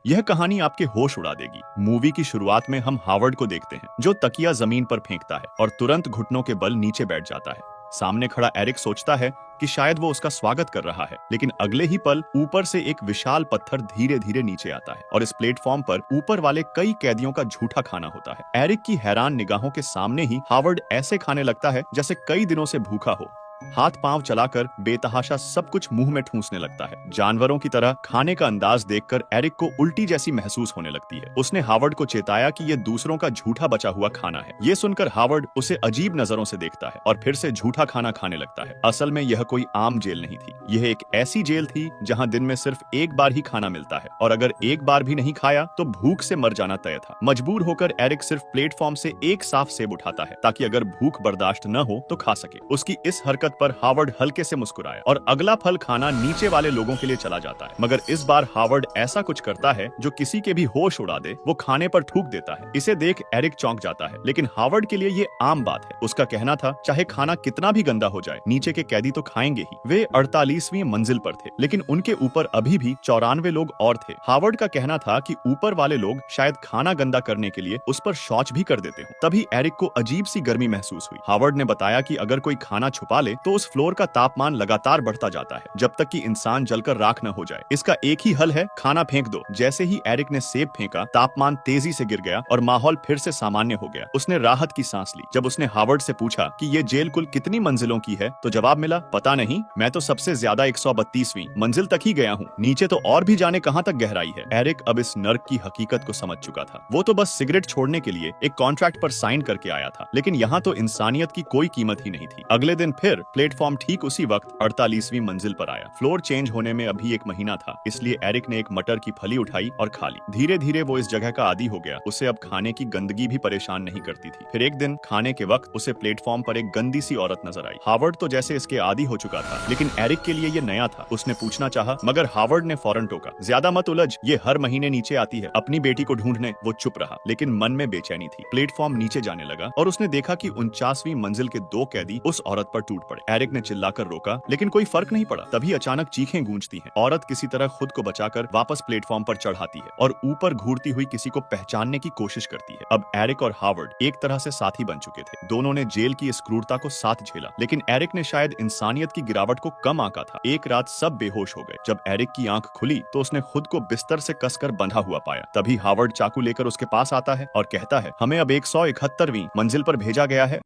यह कहानी आपके होश उड़ा देगी। मूवी की शुरुआत में हम हावर्ड को देखते हैं जो तकिया जमीन पर फेंकता है और तुरंत घुटनों के बल नीचे बैठ जाता है। सामने खड़ा एरिक सोचता है कि शायद वो उसका स्वागत कर रहा है, लेकिन अगले ही पल ऊपर से एक विशाल पत्थर धीरे धीरे नीचे आता है और इस प्लेटफॉर्म पर ऊपर वाले कई कैदियों का झूठा खाना होता है। एरिक की हैरान निगाहों के सामने ही हावर्ड ऐसे खाने लगता है जैसे कई दिनों से भूखा हो। हाथ पांव चलाकर बेतहाशा सब कुछ मुंह में ठूंसने लगता है। जानवरों की तरह खाने का अंदाज देखकर एरिक को उल्टी जैसी महसूस होने लगती है। उसने हावर्ड को चेताया कि ये दूसरों का झूठा बचा हुआ खाना है। ये सुनकर हावर्ड उसे अजीब नजरों से देखता है और फिर से झूठा खाना खाने लगता है। असल में यह कोई आम जेल नहीं थी, यह एक ऐसी जेल थी जहां दिन में सिर्फ एक बार ही खाना मिलता है और अगर एक बार भी नहीं खाया तो भूख से मर जाना तय था। मजबूर होकर एरिक सिर्फ प्लेटफॉर्म से एक साफ सेब उठाता है ताकि अगर भूख बर्दाश्त न हो तो खा सके। उसकी इस हरकत पर हावर्ड हल्के से मुस्कुराया और अगला फल खाना नीचे वाले लोगों के लिए चला जाता है। मगर इस बार हावर्ड ऐसा कुछ करता है जो किसी के भी होश उड़ा दे। वो खाने पर थूक देता है। इसे देख एरिक चौंक जाता है, लेकिन हावर्ड के लिए ये आम बात है। उसका कहना था चाहे खाना कितना भी गंदा हो जाए, नीचे के कैदी तो खाएंगे ही। वे 48वीं मंजिल पर थे, लेकिन उनके ऊपर अभी भी 94 लोग और थे। हावर्ड का कहना था कि ऊपर वाले लोग शायद खाना गंदा करने के लिए उस पर शौच भी कर देते हो। तभी एरिक को अजीब सी गर्मी महसूस हुई। हावर्ड ने बताया कि अगर कोई खाना छुपा ले तो उस फ्लोर का तापमान लगातार बढ़ता जाता है जब तक कि इंसान जलकर राख न हो जाए। इसका एक ही हल है, खाना फेंक दो। जैसे ही एरिक ने सेब फेंका, तापमान तेजी से गिर गया और माहौल फिर से सामान्य हो गया। उसने राहत की सांस ली। जब उसने हावर्ड से पूछा कि ये जेल कुल कितनी मंजिलों की है तो जवाब मिला, पता नहीं, मैं तो सबसे ज्यादा 132वीं मंजिल तक ही गया हूँ। नीचे तो और भी जाने कहाँ तक गहराई है। एरिक अब इस नर्क की हकीकत को समझ चुका था। वो तो बस सिगरेट छोड़ने के लिए एक कॉन्ट्रैक्ट पर साइन करके आया था, लेकिन यहाँ तो इंसानियत की कोई कीमत ही नहीं थी। अगले दिन फिर प्लेटफॉर्म ठीक उसी वक्त 48वीं मंजिल पर आया। फ्लोर चेंज होने में अभी एक महीना था, इसलिए एरिक ने एक मटर की फली उठाई और खा ली। धीरे धीरे वो इस जगह का आदी हो गया। उसे अब खाने की गंदगी भी परेशान नहीं करती थी। फिर एक दिन खाने के वक्त उसे प्लेटफॉर्म पर एक गंदी सी औरत नजर आई। हावर्ड तो जैसे इसके आदी हो चुका था, लेकिन एरिक के लिए ये नया था। उसने पूछना चाहा, मगर हावर्ड ने फौरन टोका, ज्यादा मत उलझ, ये हर महीने नीचे आती है अपनी बेटी को ढूंढने। वो चुप रहा, लेकिन मन में बेचैनी थी। प्लेटफॉर्म नीचे जाने लगा और उसने देखा कि 49वीं मंजिल के 2 कैदी उस औरत पर टूट पड़े। एरिक ने चिल्लाकर रोका, लेकिन कोई फर्क नहीं पड़ा। तभी अचानक चीखें गूंजती हैं। औरत किसी तरह खुद को बचाकर वापस प्लेटफॉर्म पर चढ़ाती है और ऊपर घूरती हुई किसी को पहचानने की कोशिश करती है। अब एरिक और हावर्ड एक तरह से साथी बन चुके थे। दोनों ने जेल की इस क्रूरता को साथ झेला, लेकिन एरिक ने शायद इंसानियत की गिरावट को कम आंका था। एक रात सब बेहोश हो गए। जब एरिक की आंख खुली तो उसने खुद को बिस्तर से कसकर बंधा हुआ पाया। तभी हावर्ड चाकू लेकर उसके पास आता है और कहता है, हमें अब 171वीं मंजिल पर भेजा गया है।